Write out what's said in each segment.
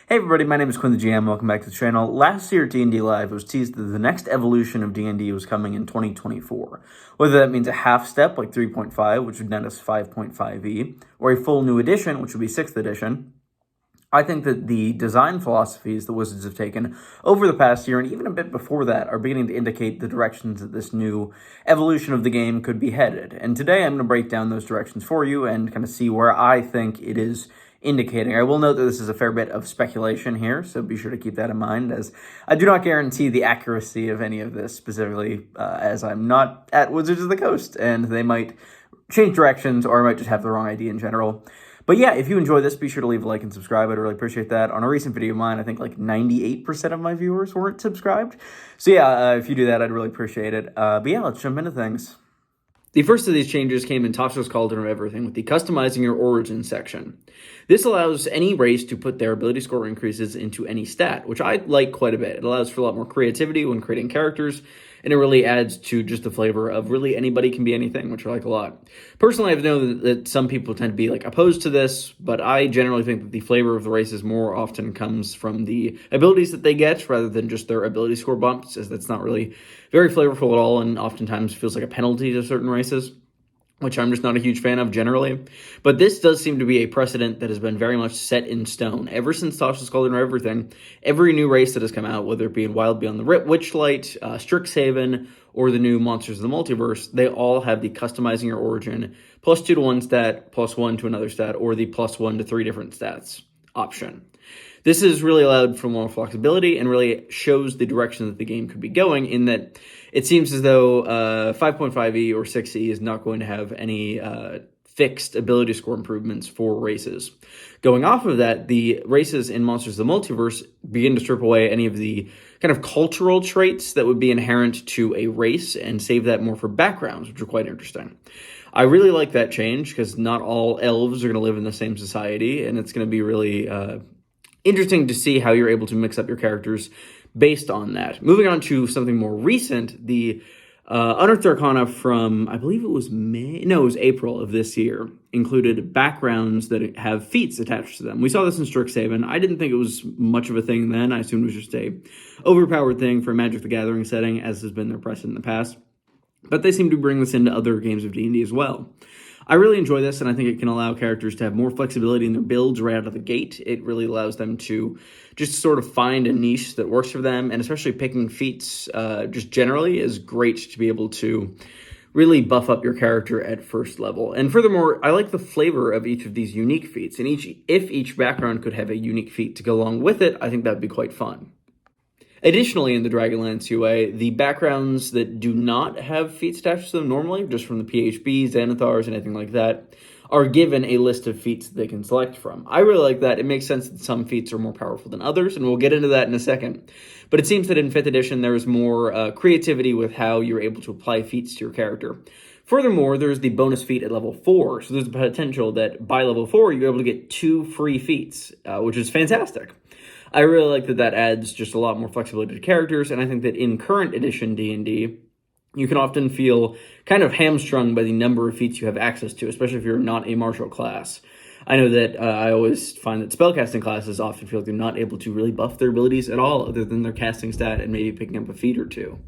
Hey everybody, my name is Quinn the GM, welcome back to the channel. Last year at D&D Live, it was teased that the next evolution of D&D was coming in 2024. Whether that means a half step, like 3.5, which would net us 5.5e, or a full new edition, which would be 6th edition, I think that the design philosophies the Wizards have taken over the past year, and even a bit before that, are beginning to indicate the directions that this new evolution of the game could be headed. And today I'm going to break down those directions for you and kind of see where I think it is indicating. I will note that this is a fair bit of speculation here, so be sure to keep that in mind, as I do not guarantee the accuracy of any of this, specifically as I'm not at Wizards of the Coast, and they might change directions, or I might just have the wrong idea in general. But yeah, if you enjoy this, be sure to leave a like and subscribe. I'd really appreciate that. On a recent video of mine, I think like 98% of my viewers weren't subscribed. So yeah, if you do that, I'd really appreciate it. But yeah, let's jump into things. The first of these changes came in Tasha's Cauldron of Everything with the Customizing Your Origin section. This allows any race to put their ability score increases into any stat, which I like quite a bit. It allows for a lot more creativity when creating characters, and it really adds to just the flavor of really anybody can be anything, which I like a lot. Personally, I've known that some people tend to be opposed to this, but I generally think that the flavor of the races more often comes from the abilities that they get rather than just their ability score bumps, as that's not really very flavorful at all and oftentimes feels like a penalty to certain races, which I'm just not a huge fan of generally. But this does seem to be a precedent that has been very much set in stone. Ever since Tasha's Cauldron of Everything, every new race that has come out, whether it be in Wild Beyond the Witchlight, Strixhaven, or the new Monsters of the Multiverse, they all have the Customizing Your Origin +2 to one stat, +1 to another stat, or the +1 to 3 different stats option. This has really allowed for more flexibility and really shows the direction that the game could be going, in that it seems as though 5.5e or 6e is not going to have any fixed ability score improvements for races. Going off of that, the races in Monsters of the Multiverse begin to strip away any of the kind of cultural traits that would be inherent to a race and save that more for backgrounds, which are quite interesting. I really like that change because not all elves are going to live in the same society, and it's going to be really interesting to see how you're able to mix up your characters based on that. Moving on to something more recent, the Unearthed Arcana from, I believe it was April of this year, included backgrounds that have feats attached to them. We saw this in Strixhaven. I didn't think it was much of a thing then. I assumed it was just a overpowered thing for a Magic the Gathering setting, as has been their precedent in the past. But they seem to bring this into other games of D&D as well. I really enjoy this, and I think it can allow characters to have more flexibility in their builds right out of the gate. It really allows them to just sort of find a niche that works for them, and especially picking feats just generally is great to be able to really buff up your character at first level. And furthermore, I like the flavor of each of these unique feats, and if each background could have a unique feat to go along with it, I think that would be quite fun. Additionally, in the Dragonlance UA, the backgrounds that do not have feats attached to them normally, just from the PHBs, Xanathars, and anything like that, are given a list of feats that they can select from. I really like that. It makes sense that some feats are more powerful than others, and we'll get into that in a second. But it seems that in 5th edition, there is more creativity with how you're able to apply feats to your character. Furthermore, there's the bonus feat at level 4, so there's the potential that by level 4, you're able to get 2 free feats, which is fantastic. I really like that adds just a lot more flexibility to characters, and I think that in current edition D&D, you can often feel kind of hamstrung by the number of feats you have access to, especially if you're not a martial class. I know that I always find that spellcasting classes often feel like they're not able to really buff their abilities at all, other than their casting stat and maybe picking up a feat or two.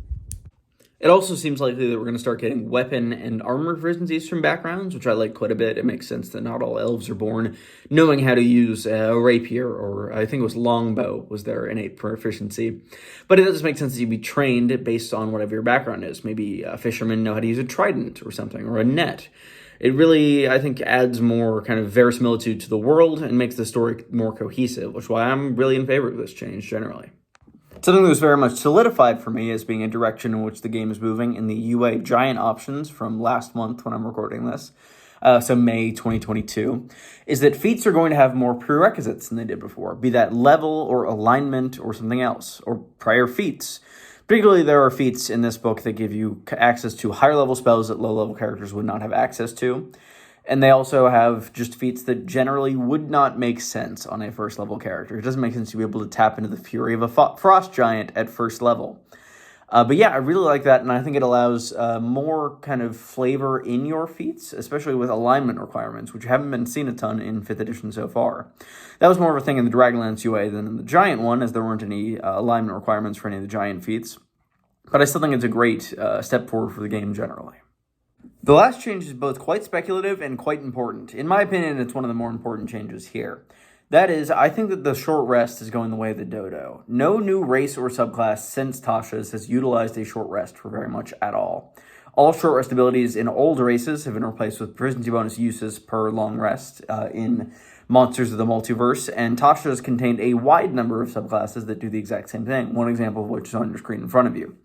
It also seems likely that we're going to start getting weapon and armor proficiencies from backgrounds, which I like quite a bit. It makes sense that not all elves are born knowing how to use a rapier, or I think it was longbow was their innate proficiency. But it does make sense that you'd be trained based on whatever your background is. Maybe fishermen know how to use a trident or something, or a net. It really, I think, adds more kind of verisimilitude to the world and makes the story more cohesive, which is why I'm really in favor of this change generally. Something that was very much solidified for me as being a direction in which the game is moving in the UA Giant options from last month when I'm recording this, so May 2022, is that feats are going to have more prerequisites than they did before, be that level or alignment or something else, or prior feats. Particularly, there are feats in this book that give you access to higher level spells that low level characters would not have access to. And they also have just feats that generally would not make sense on a first level character. It doesn't make sense to be able to tap into the fury of a frost giant at first level. But yeah, I really like that, and I think it allows more kind of flavor in your feats, especially with alignment requirements, which haven't been seen a ton in 5th edition so far. That was more of a thing in the Dragonlance UA than in the Giant one, as there weren't any alignment requirements for any of the Giant feats. But I still think it's a great step forward for the game generally. The last change is both quite speculative and quite important. In my opinion, it's one of the more important changes here. That is, I think that the short rest is going the way of the dodo. No new race or subclass since Tasha's has utilized a short rest for very much at all. All short rest abilities in old races have been replaced with proficiency bonus uses per long rest in Monsters of the Multiverse, and Tasha's contained a wide number of subclasses that do the exact same thing, one example of which is on your screen in front of you.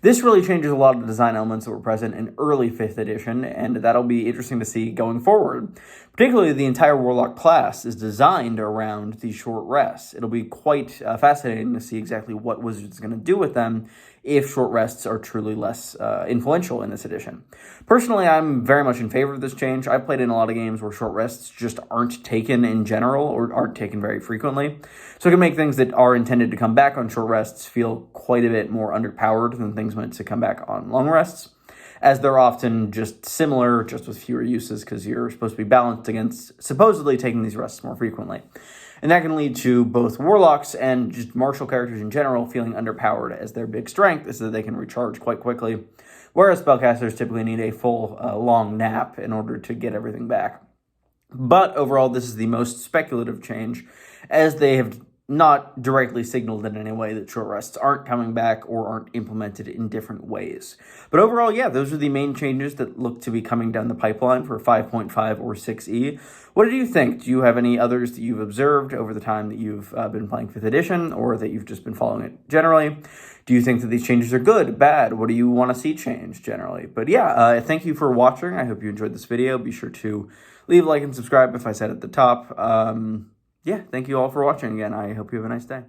This really changes a lot of the design elements that were present in early 5th edition, and that'll be interesting to see going forward. Particularly, the entire Warlock class is designed around these short rests. It'll be quite fascinating to see exactly what Wizards are going to do with them if short rests are truly less influential in this edition. Personally, I'm very much in favor of this change. I've played in a lot of games where short rests just aren't taken in general or aren't taken very frequently. So it can make things that are intended to come back on short rests feel quite a bit more underpowered than things meant to come back on long rests, as they're often just similar, just with fewer uses, because you're supposed to be balanced against supposedly taking these rests more frequently. And that can lead to both Warlocks and just martial characters in general feeling underpowered, as their big strength is that they can recharge quite quickly, whereas spellcasters typically need a full long nap in order to get everything back. But overall, this is the most speculative change, as they have not directly signaled in any way that short rests aren't coming back or aren't implemented in different ways. But overall, yeah, those are the main changes that look to be coming down the pipeline for 5.5 or 6e. What did you think? Do you have any others that you've observed over the time that you've been playing 5th edition, or that you've just been following it generally? Do you think that these changes are good, bad? What do you want to see change generally? But yeah, thank you for watching. I hope you enjoyed this video. Be sure to leave a like and subscribe if I said at the top. Yeah, thank you all for watching again. I hope you have a nice day.